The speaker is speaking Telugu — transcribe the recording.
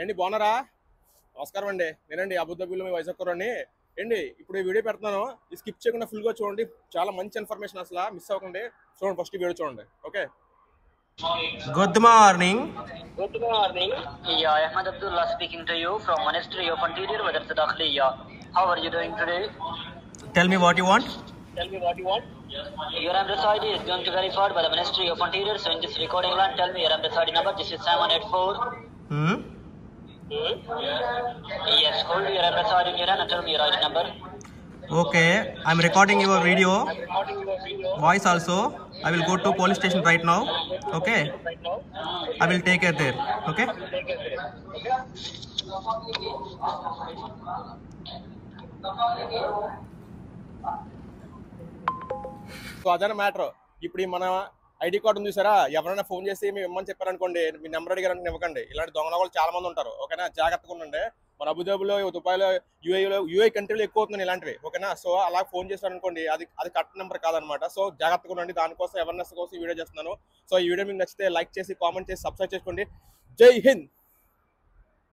ఏంటి బాగున్నారా? నమస్కారం అండి. నేనండి అబుదాబిలో మీ వైజాగ్ కుర్రాడిని. ఏంటి ఇప్పుడు ఈ వీడియో పెడుతున్నాను, ఇది స్కిప్ చేయకుండా ఫుల్గా చూడండి. చాలా మంచి ఇన్ఫర్మేషన్, అసలు మిస్ అవ్వకండి. చూడండి, ఫస్ట్ వీడియో చూడండి. Okay. Good morning. Good morning. Yeah, Ahmed Abdullah speaking to you from Ministry of Interior, Wazir Dakhliya. How are you doing today? Tell me what you want. Tell me what you want. Your embassy ID is going to be verified by the Ministry of Interior. So in this recording line, tell me your embassy ID number. This is 784. Hmm? Yes, hold your embassy ID in your hand and tell me your ID number. Okay, I'm recording your video. Recording your video. Voice also. I will go to police station right now. Okay. Right now. I will take it there. Okay. Take it. So అదన మ్యాటర్. ఇప్పుడు ఈ మన ఐడి కార్డు ఉంది చూసారా, ఎవరైనా ఫోన్ చేసి మేము ఇమ్మని చెప్పారనుకోండి, మీ నెంబర్ అడిగారని ఇవ్వకండి. ఇలాంటి దొంగల వాళ్ళు చాలా మంది ఉంటారు. ఓకేనా, జాగ్రత్తగా ఉండండి. మన అబుదాబిలో, దుబాయ్లో, యూఏ కంట్రీలో ఎక్కువ అవుతుంది ఇలాంటివి. ఓకేనా, సో అలా ఫోన్ చేశారనుకోండి, అది కరెక్ట్ నెంబర్ కాదనమాట. సో జాగ్రత్తగా ఉండండి. దానికోసం అవేర్నెస్ కోసం ఈ వీడియో చేస్తున్నాను. సో ఈ వీడియో మీకు నచ్చితే లైక్ చేసి, కామెంట్ చేసి, సబ్స్క్రైబ్ చేసుకోండి. జై హింద్.